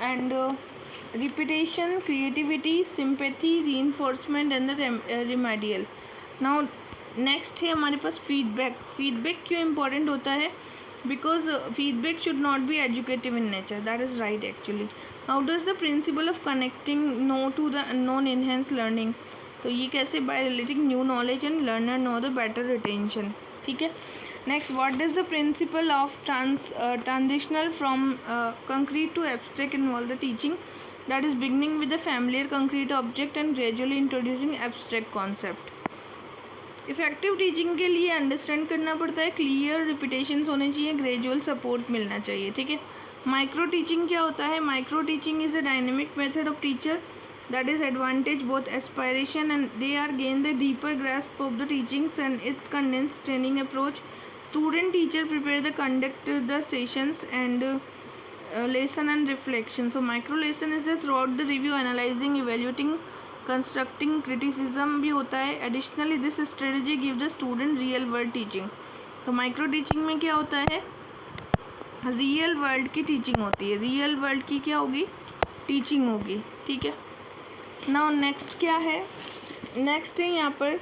and repetition, creativity, sympathy, reinforcement and the remedial. Now next है हमारे पास फीडबैक। फीडबैक क्यों इम्पॉर्टेंट होता है, because feedback should not be educative in nature, that is right actually. How does the principle of connecting known to the unknown enhance learning, तो ये कैसे, by relating new knowledge and learner know the better retention. ठीक है। Next, what is the principle of transitional from concrete to abstract involve the teaching that is beginning with the familiar concrete object and gradually introducing abstract concept. Effective teaching के लिए understand करना पड़ता है, clear repetitions होने चाहिए, gradual support मिलना चाहिए, ठीक है। माइक्रो टीचिंग क्या होता है? Micro teaching is a dynamic method of teacher that is advantage both aspiration and they are gain the deeper grasp of the teachings and its condensed training approach. Student teacher prepare the conduct the sessions and lesson and reflection. So micro lesson is throughout the review, analyzing, evaluating, constructing, criticism भी होता है. Additionally this strategy give the student real world teaching. तो micro teaching में क्या होता है? Real world की teaching होती है, रियल वर्ल्ड की क्या होगी? टीचिंग होगी, ठीक है। नाउ नेक्स्ट क्या है? नेक्स्ट है यहाँ पर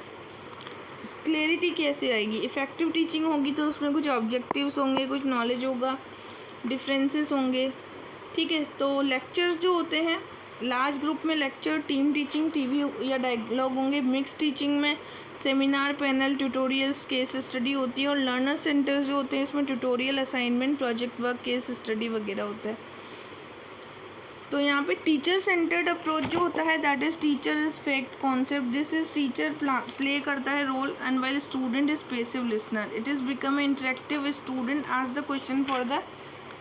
क्लैरिटी कैसे आएगी? इफ़ेक्टिव टीचिंग होगी तो उसमें कुछ ऑब्जेक्टिव्स होंगे, कुछ नॉलेज होगा, डिफरेंसेस होंगे, ठीक है। तो लेक्चर्स जो होते हैं, लार्ज ग्रुप में लेक्चर, टीम टीचिंग, टीवी या डायलॉग होंगे। मिक्स टीचिंग में seminar, panel, tutorials, case study होती है। और लर्नर सेंटर्स जो होते हैं इसमें tutorial, assignment, project work, case study वगैरह होता है। तो यहाँ पे टीचर सेंटर्ड अप्रोच जो होता है that is teacher is fact concept. This is teacher play करता है role and while student is passive listener. It is become interactive, student ask the question for the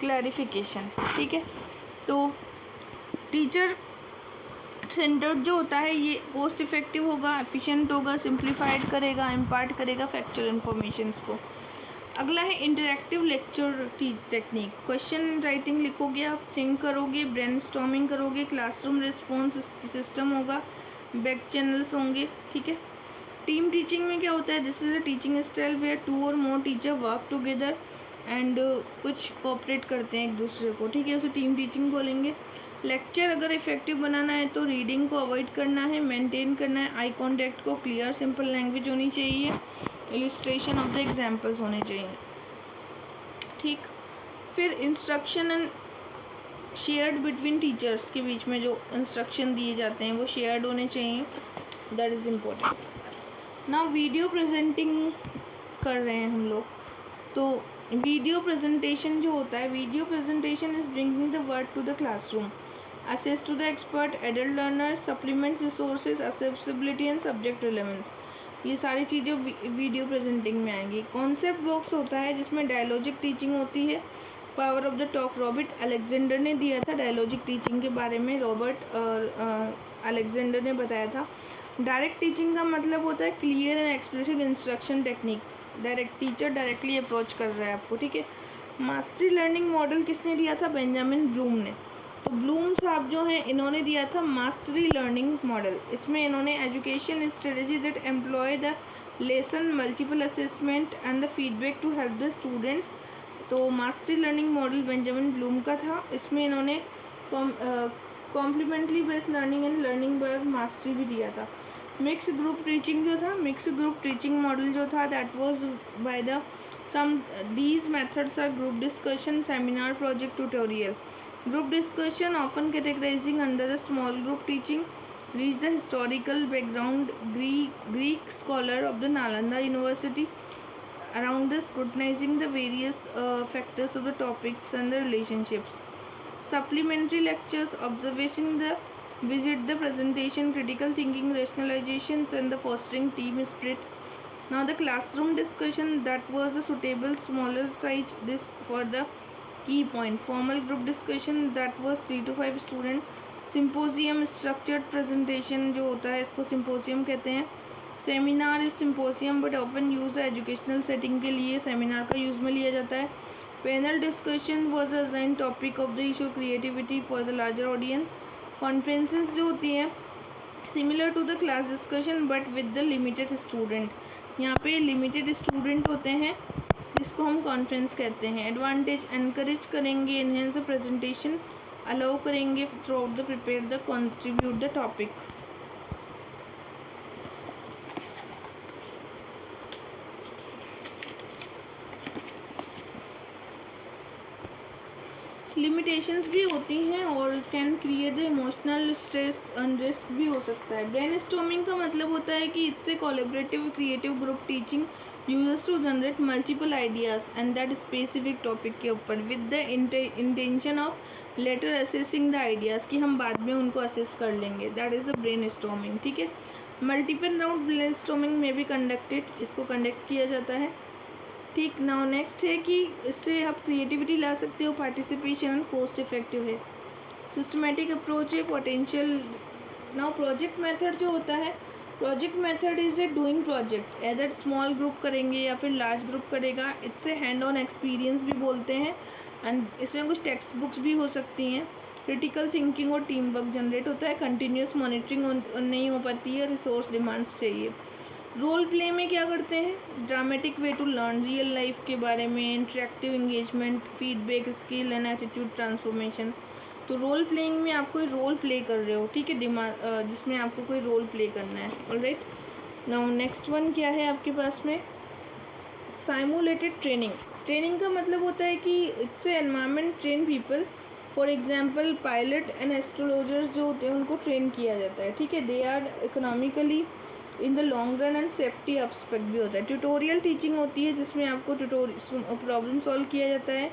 clarification, ठीक है। तो teacher centred जो होता है ये कोस्ट इफेक्टिव होगा, एफिशिएंट होगा, सिंप्लीफाइड करेगा, इम्पार्ट करेगा फैक्चुअल इन्फॉर्मेशन को। अगला है interactive lecture technique. Question writing लिखोगे आप, थिंक करोगे, ब्रेनस्टॉर्मिंग करोगे, क्लासरूम रिस्पॉन्स सिस्टम होगा, बैक चैनल्स होंगे, ठीक है। टीम टीचिंग में क्या होता है? This is a teaching style where 2 और more teacher work together and कुछ कोऑपरेट करते हैं एक दूसरे को, ठीक है, उसे टीम टीचिंग बोलेंगे। लेक्चर अगर इफेक्टिव बनाना है तो रीडिंग को अवॉइड करना है, मेंटेन करना है, आई कॉन्टैक्ट को, क्लियर सिंपल लैंग्वेज होनी चाहिए, इलिस्ट्रेशन ऑफ द एग्जाम्पल्स होने चाहिए, ठीक। फिर instruction and shared between teachers के बीच में जो इंस्ट्रक्शन दिए जाते हैं वो शेयर्ड होने चाहिए, that is important. Now video presenting कर रहे हैं हम लोग, तो वीडियो प्रेजेंटेशन जो होता है, video presentation is bringing the world to the classroom, access to the expert, adult learner, supplement resources, accessibility and subject relevance, ये सारी चीज़ें वीडियो प्रेजेंटिंग में आएंगी। कॉन्सेप्ट बॉक्स होता है जिसमें डायलॉजिक टीचिंग होती है, power of the talk Robert Alexander ने दिया था डायलॉजिक टीचिंग के बारे में, रॉबर्ट और अलेक्जेंडर ने बताया था। डायरेक्ट टीचिंग का मतलब होता है clear and expressive instruction technique, direct teacher directly approach कर रहा है आपको, ठीक है। मास्टरी लर्निंग मॉडल किसने दिया था? बेंजामिन ब्लूम ने। तो ब्लूम साहब जो हैं इन्होंने दिया था मास्टरी लर्निंग मॉडल। इसमें इन्होंने education strategy that employ the lesson, multiple assessment and the feedback to help the students. तो mastery learning model Benjamin Bloom का था। इसमें इन्होंने complementary based learning and learning by mastery भी दिया था। मिक्स ग्रुप टीचिंग जो था, मिक्स ग्रुप टीचिंग मॉडल जो था that was by the some these methods are group discussion, seminar, project, tutorial. Group discussion, often categorizing under the small group teaching, reach the historical background Greek scholar of the Nalanda University around the scrutinizing the various factors of the topics and the relationships. Supplementary lectures, observation, the visit, the presentation, critical thinking, rationalizations, and the fostering team spirit. Now the classroom discussion, that was the suitable smaller size this for the key point. Formal group discussion, that was 3 to 5 student. Symposium, structured presentation जो होता है इसको symposium कहते हैं। Seminar is symposium but often used educational setting के लिए seminar का use में लिया जाता है। Panel discussion was a assigned topic of the issue creativity for the larger audience. Conferences जो होती हैं similar to the class discussion but with the limited student. यहाँ पे limited student होते हैं जिसको हम कॉन्फ्रेंस कहते हैं। एडवांटेज, एनकरेज करेंगे, एनहेंस द प्रेजेंटेशन, अलाउ करेंगे through out the prepare the contribute the topic. Limitations भी होती हैं और can create the emotional stress and भी हो सकता है। ब्रेनस्टॉर्मिंग का मतलब होता है कि इससे collaborative creative group teaching users to generate multiple ideas and that specific topic के ऊपर with the intention of later assessing the ideas, कि हम बाद में उनको असेस कर लेंगे, that is the brainstorming. ठीक है, मल्टीपल राउंड ब्रेन स्टॉर्मिंग में भी कंडक्टेड, इसको कंडक्ट किया जाता है। ठीक, नाउ नेक्स्ट है कि इससे आप क्रिएटिविटी ला सकते हो, पार्टिसिपेशन एंड कॉस्ट इफेक्टिव है, सिस्टमेटिक अप्रोच है, पोटेंशियल। नाउ प्रोजेक्ट मेथड जो होता है, project method is A doing project, either small group करेंगे या फिर लार्ज ग्रुप करेगा, it's a hand on experience भी बोलते हैं। एंड इसमें कुछ टेक्स्ट बुक्स भी हो सकती हैं। क्रिटिकल थिंकिंग और टीम वर्क जनरेट होता है, कंटिन्यूस मॉनिटरिंग नहीं हो पाती है, रिसोर्स डिमांड्स चाहिए। रोल प्ले में क्या करते हैं, dramatic way to learn, real life के बारे में, interactive engagement, feedback, skill and attitude transformation. तो रोल प्लेइंग में आप कोई रोल प्ले कर रहे हो, ठीक है, जिसमें आपको कोई रोल प्ले करना है। ऑलराइट, नाउ नेक्स्ट वन क्या है आपके पास में, साइमुलेटेड ट्रेनिंग। ट्रेनिंग का मतलब होता है कि it's a environment train people, for example pilot and astrologers जो होते हैं उनको ट्रेन किया जाता है। ठीक है, they are economically in the long run and safety aspect भी होता है। ट्यूटोरियल टीचिंग होती है जिसमें आपको प्रॉब्लम सॉल्व किया जाता है,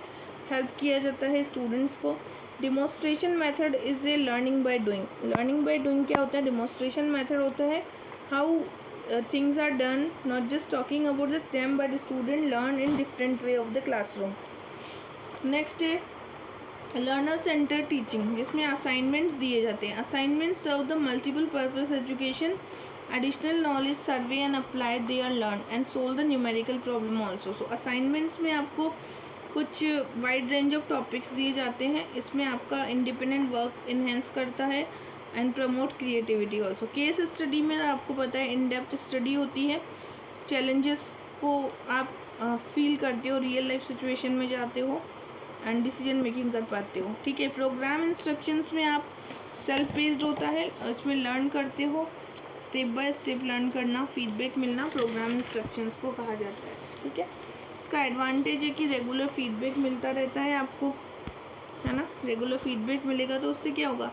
हेल्प किया जाता है स्टूडेंट्स को। Demonstration method is a learning by doing. Learning by doing क्या होता है, डिमोस्ट्रेशन मेथड होता है how things are done, not just talking about the them but student learn in different way of the classroom. Next है learner centre teaching, जिसमें assignments दिए जाते हैं। Assignments serve the multiple purpose education, additional knowledge, survey and apply they are learned and solve the numerical problem also। so assignments में आपको कुछ wide range of topics दिए जाते हैं, इसमें आपका इंडिपेंडेंट वर्क इन्हेंस करता है and promote creativity also. Case study में आपको पता है इन डेप्थ स्टडी होती है, चैलेंजेस को आप फील करते हो, रियल लाइफ सिचुएशन में जाते हो एंड डिसीजन मेकिंग कर पाते हो। ठीक है, प्रोग्राम इंस्ट्रक्शंस में आप सेल्फ बेस्ड होता है, इसमें लर्न करते हो, स्टेप बाय स्टेप लर्न करना, फीडबैक मिलना प्रोग्राम इंस्ट्रक्शंस को कहा जाता है। ठीक है, इसका एडवांटेज है कि रेगुलर फीडबैक मिलता रहता है आपको, है ना, रेगुलर फीडबैक मिलेगा तो उससे क्या होगा,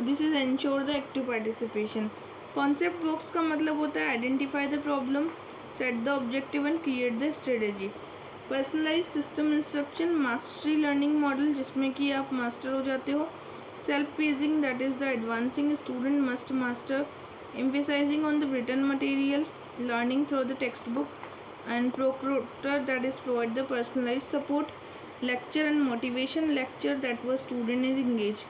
this is ensure the active participation. Concept box का मतलब होता है identify the problem, set the objective and create the strategy. Personalise system instruction, mastery learning model जिसमें कि आप मास्टर हो जाते हो। Self pacing, that is the advancing student must master, emphasizing on the written material, learning through the textbook, and proctor, that is provide the personalized support. Lecture and motivation, lecture that was student is engaged.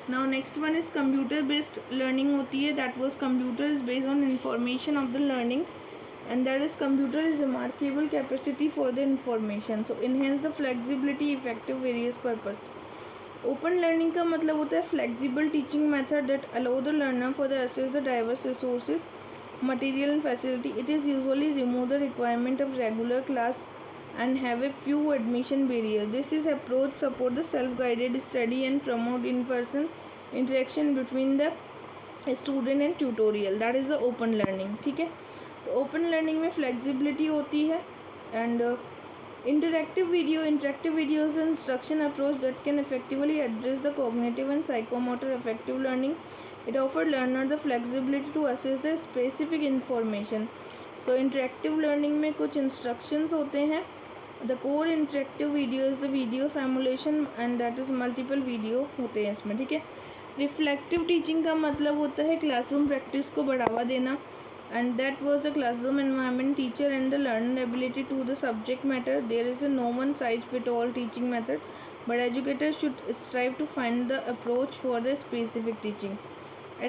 Now next one is computer based learning होती है, that was computer is based on information of the learning and that is computer is remarkable capacity for the information, so enhance the flexibility, effective various purpose। Open learning का मतलब होता है flexible teaching method that allow the learner for the access the diverse resources, material and facility. It is usually remove the requirement of regular class and have a few admission barrier. This is approach support the self guided study and promote in person interaction between the student and tutorial, that is the open learning. ठीक है, तो open learning में flexibility होती है and interactive videos and instruction approach that can effectively address the cognitive and psychomotor affective learning. It offers learner the flexibility to access the specific information। so interactive learning में कुछ instructions होते हैं। the core interactive video is the video simulation and that is multiple video होते हैं इसमें। ठीक है, reflective teaching का मतलब होता है classroom practice को बढ़ावा देना and that was the classroom environment, teacher and the learner ability to the subject matter. There is a no one size fit all teaching method, but educators should strive to find the approach for the specific teaching।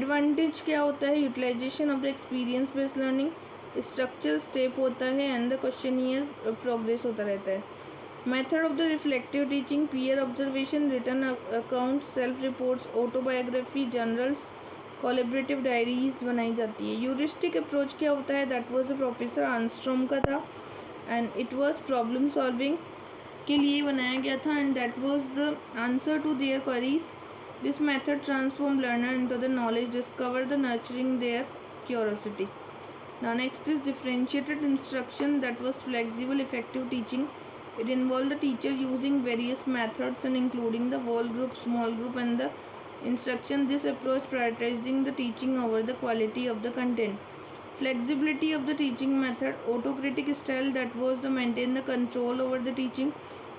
advantage क्या होता है, utilization of the experience based learning, structure step होता है and the questionnaire progress होता रहता है। method of the reflective teaching, peer observation, written accounts, self reports, autobiography, journals, collaborative diaries बनाई जाती है। यूरिस्टिक अप्रोच क्या होता है, दैट वाज प्रोफेसर आर्मस्ट्रॉन्ग का था and it was problem solving के लिए बनाया गया था and that was the answer to their queries. This method transform learner into the knowledge discover the nurturing their curiosity. Now next is differentiated instruction, that was flexible effective teaching. It involve the teacher using various methods and including the whole group, small group and the instruction. This approach prioritizing the teaching over the quality of the content. flexibility of the teaching method, autocratic style that was the maintain the control over the teaching,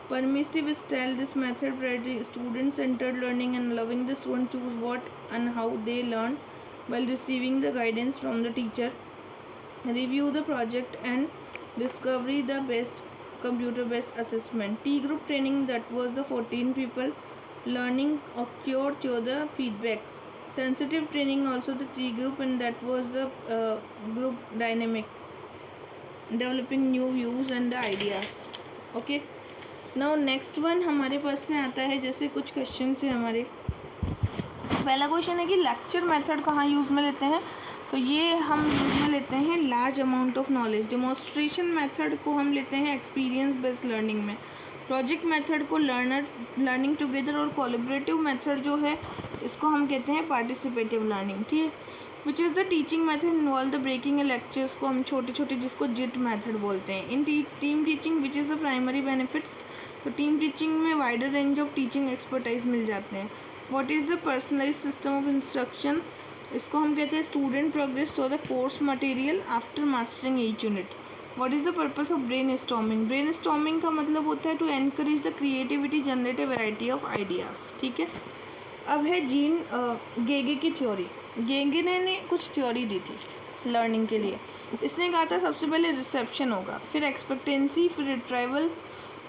permissive style, this method priority student centered learning and allowing the student choose what and how they learn while receiving the guidance from the teacher, review the project and discovery the best computer based assessment, T group training that was the 14 people learning occurred through the feedback, sensitive training also the T group and that was the group dynamic, developing new views and the ideas. Okay, now next one हमारे पास में आता है, जैसे कुछ question है हमारे। पहला question है कि लेक्चर मेथड कहाँ यूज़ में लेते हैं, तो ये हम यूज़ में लेते हैं large amount of knowledge. Demonstration method को हम लेते हैं एक्सपीरियंस बेस्ड लर्निंग में। प्रोजेक्ट मेथड को लर्निंग टुगेदर और कोलैबोरेटिव मेथड जो है इसको हम कहते हैं पार्टिसिपेटिव लर्निंग, ठीक है। Which is the teaching method involve the breaking a lectures को हम छोटे छोटे जिसको जिट मेथड बोलते हैं। In team teaching which is the primary benefits, तो टीम टीचिंग में wider range of teaching expertise मिल जाते हैं। What is the personalize system of instruction, इसको हम कहते हैं student progress through the course material after mastering each unit. What is the purpose of brain storming, brainstorming का मतलब होता है to encourage the creativity, generate a variety of ideas, ठीक है। अब है जीन गेगे की थ्योरी। गेगे ने कुछ थ्योरी दी थी लर्निंग के लिए। इसने कहा था सबसे पहले रिसेप्शन होगा, फिर एक्सपेक्टेंसी, फिर रिट्राइवल,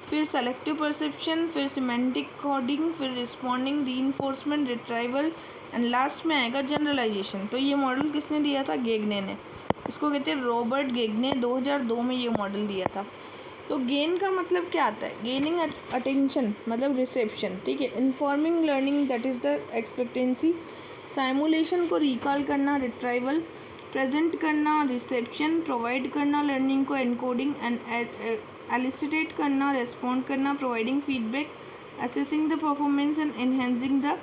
फिर सेलेक्टिव परसेप्शन, फिर सिमेंटिक कोडिंग, फिर responding, reinforcement, retrieval and last में आएगा जनरलाइजेशन। तो ये मॉडल किसने दिया था, गेगने ने। इसको कहते हैं रॉबर्ट गेगने, 2002 में ये मॉडल दिया था। तो गेन का मतलब क्या आता है, गेनिंग अटेंशन मतलब रिसेप्शन, ठीक है। Informing learning that is the expectancy, simulation को रिकॉल करना रिट्राइवल, प्रेजेंट करना रिसेप्शन, प्रोवाइड करना लर्निंग को एनकोडिंग एंड एलिसिटेट करना रेस्पॉन्ड करना, providing feedback, assessing the performance and enhancing the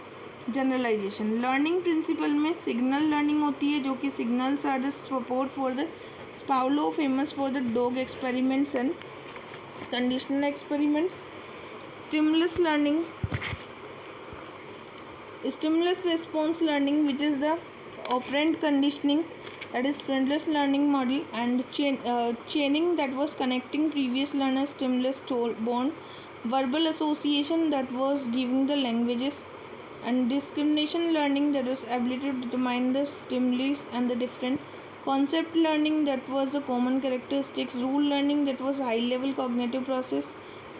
generalisation. Learning principle में सिग्नल लर्निंग होती है, जो कि signals are the support for the Pavlov famous for the dog experiments and conditional experiments. Stimulus learning, stimulus response learning which is the operant conditioning, that is stimulus learning model, and chaining that was connecting previous learners, stimulus bond, verbal association that was giving the languages, and discrimination learning that was ability to determine the stimulus and the different, concept learning that was the common characteristics, rule learning that was high level cognitive process,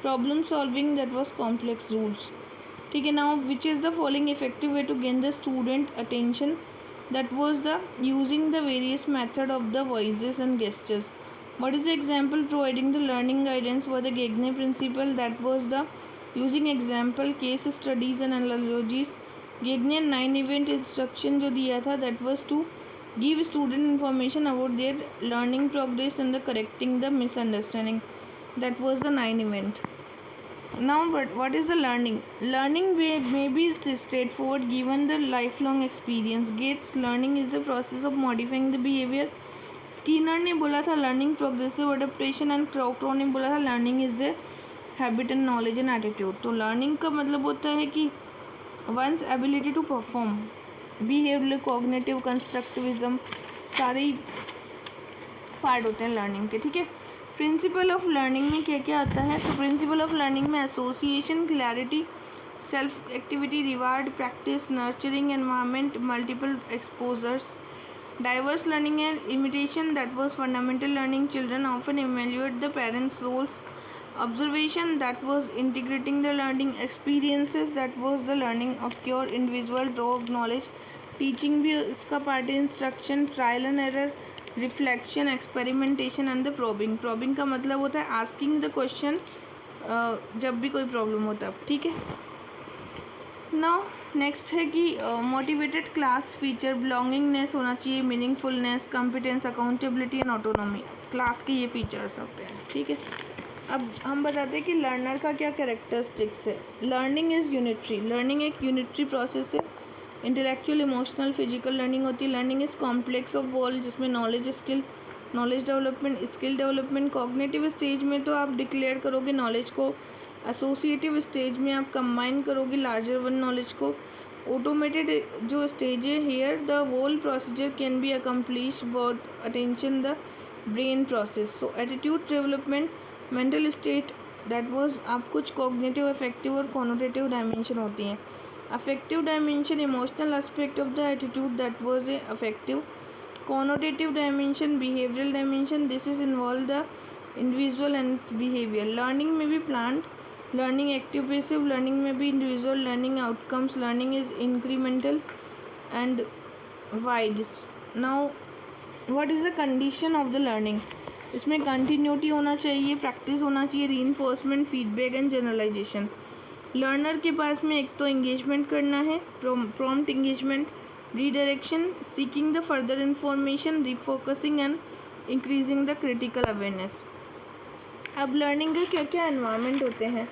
problem solving that was complex rules, ठीक है। Now which is the following effective way to gain the student attention, that was the using the various method of the voices and gestures. What is the example providing the learning guidance for the Gagne principle, that was the using example case studies and analogies. Gagne 9 event instruction जो दिया था that was to give student information about their learning progress and the correcting the misunderstanding, that was the 9 event. Now, but what is the learning? Learning may be straightforward given the lifelong experience. Gates learning is the process of modifying the behavior. Skinner ने बोला था learning progressive adaptation and Crow ने बोला था learning is the habit and knowledge and attitude. तो learning का मतलब होता है कि one's ability to perform, behavioral, cognitive, constructivism, सारे पार्ट होते हैं लर्निंग के, ठीक है। प्रिंसिपल ऑफ लर्निंग में क्या क्या आता है, तो प्रिंसिपल ऑफ लर्निंग में association, clarity, self activity, reward, practice, nurturing environment, multiple exposures. Diverse learning and imitation that was fundamental learning, children often evaluate the parents roles. Observation that was integrating the learning, experiences that was the learning of your individual drug knowledge. Teaching भी इसका part है, instruction, trial and error, reflection, experimentation and the probing. Probing का मतलब होता है asking the question जब भी कोई प्रॉब्लम होता है, ठीक है। नाउ नेक्स्ट है कि मोटिवेटेड क्लास फीचर, बिलोंगिंगनेस होना चाहिए, meaningfulness, competence, accountability and autonomy, class के ये फीचर्स होते हैं, ठीक है। अब हम बताते हैं कि लर्नर का क्या कैरेक्टरिस्टिक्स है। लर्निंग इज़ यूनिटरी, लर्निंग एक यूनिटरी प्रोसेस है। इंटेलेक्चुअल, इमोशनल, फिजिकल लर्निंग होती है। Learning is complex of world, जिसमें knowledge, skill, knowledge development, skill development. Cognitive stage में तो आप डिक्लेयर करोगे नॉलेज को, एसोसिएटिव स्टेज में आप कंबाइन करोगे लार्जर वन नॉलेज को, ऑटोमेटेड जो स्टेज है here the whole procedure can be accomplish with attention the brain process. So attitude development, mental state that was, आप कुछ कॉग्निटिव, अफेक्टिव और कॉनोटेटिव डायमेंशन होती हैं। Affective dimension emotional aspect of the attitude that was a affective. Conative dimension behavioural dimension, this is involve the individual and behaviour. Learning में भी planned, learning active passive, learning may be individual, learning outcomes, learning is incremental and wide. Now what is the condition of the learning? इसमें continuity होना चाहिए, practice होना चाहिए, reinforcement, feedback and generalization. Learner के पास में एक तो इंगेजमेंट करना है, prompt engagement, redirection, seeking the further information, refocusing and increasing the critical awareness. अब लर्निंग के क्या क्या एनवायरनमेंट होते हैं?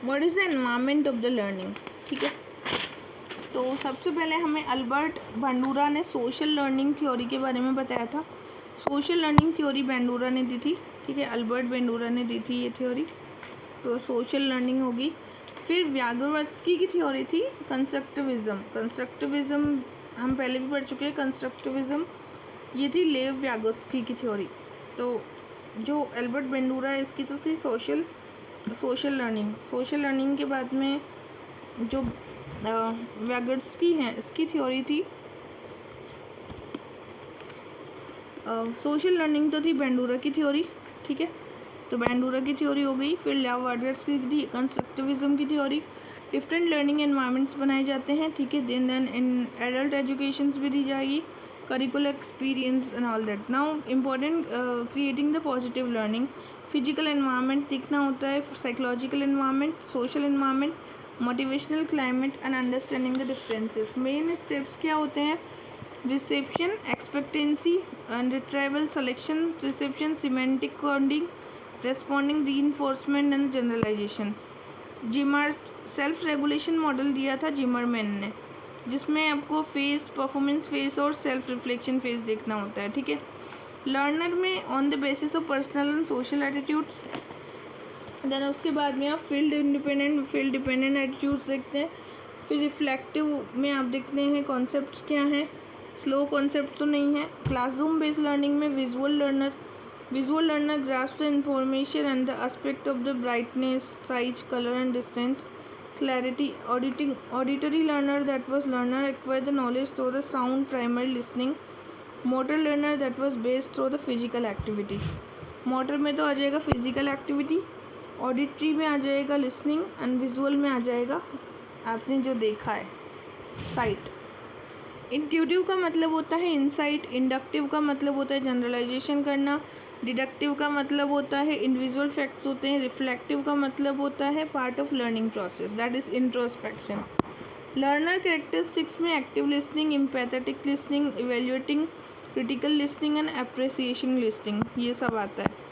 What is the environment of the learning? ठीक है, तो सबसे पहले हमें अल्बर्ट बंडूरा ने सोशल लर्निंग थ्योरी के बारे में बताया था। सोशल लर्निंग थ्योरी बंडूरा ने दी थी, ठीक है, अल्बर्ट बंडूरा ने दी थी ये थ्योरी, तो सोशल लर्निंग होगी। फिर व्यागोर्स्की की थ्योरी थी कंस्ट्रक्टिविज्म। कंस्ट्रक्टिविज्म हम पहले भी पढ़ चुके हैं। कंस्ट्रक्टिविज्म ये थी लेव व्यागोर्स्की की थ्योरी। तो जो अल्बर्ट बंडूरा है इसकी तो थी सोशल लर्निंग। सोशल लर्निंग के बाद में जो व्यागोर्स्की हैं इसकी थ्योरी थी सोशल लर्निंग, तो थी बंडूरा की थ्योरी, ठीक है, तो बंडूरा की थ्योरी हो गई। फिर व्यागोर्स्की की थी कंस्ट्रक्टिविज्म की थ्योरी। डिफरेंट लर्निंग एनवायरनमेंट्स बनाए जाते हैं, ठीक है, देन इन एडल्ट एजुकेशंस भी दी जाएगी, curricular experience and all that. Now important creating the positive learning, physical environment दिखना होता है, psychological environment, social environment, motivational climate and understanding the differences. Main steps क्या होते हैं? Reception, expectancy and retrieval, selection, reception, semantic coding, responding, reinforcement and generalisation. Zimmer self regulation model दिया था Zimmerman ने, जिसमें आपको फेस, परफॉर्मेंस फेस और self reflection phase देखना होता है, ठीक है। लर्नर में on the basis of personal and social attitudes, then उसके बाद में आप फील्ड डिपेंडेंट एटीट्यूड्स देखते हैं। फिर रिफ्लेक्टिव में आप देखते हैं कॉन्सेप्ट्स क्या हैं, स्लो कॉन्सेप्ट तो नहीं है। क्लासरूम बेस्ड लर्निंग में visual learner grasp the information and the aspect of the brightness, size, colour and distance, clarity. Auditory learner that was learner acquire the knowledge through the sound, primary listening. Motor learner that was based through the physical activity. Motor में तो आ जाएगा physical activity, auditory में आ जाएगा listening and visual में आ जाएगा आपने जो देखा है साइट। इंट्यूटिव का मतलब होता है इनसाइट, इंडक्टिव का मतलब होता है जनरलाइजेशन करना, डिडक्टिव का मतलब होता है इंडिविजुअल फैक्ट्स होते हैं, रिफ्लेक्टिव का मतलब होता है part of learning process that is introspection. Learner characteristics में active listening, empathetic listening, evaluating, critical listening and appreciation listening, ये सब आता है।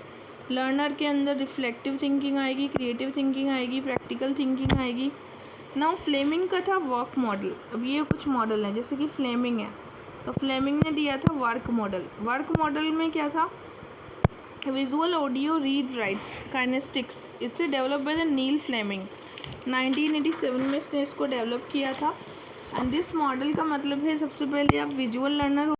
लर्नर के अंदर रिफ्लेक्टिव थिंकिंग आएगी, क्रिएटिव थिंकिंग आएगी, प्रैक्टिकल थिंकिंग आएगी। नाउ फ्लेमिंग का था वर्क मॉडल। अब ये कुछ मॉडल हैं, जैसे कि फ्लेमिंग है, तो फ्लेमिंग ने दिया था वर्क मॉडल। वर्क मॉडल में क्या था? Visual, audio, read, write, kinesthetics. It's develop by the Neil Fleming. 1987 में इसने इसको डेवलप किया था। एंड दिस मॉडल का मतलब है सबसे पहले आप विजुअल लर्नर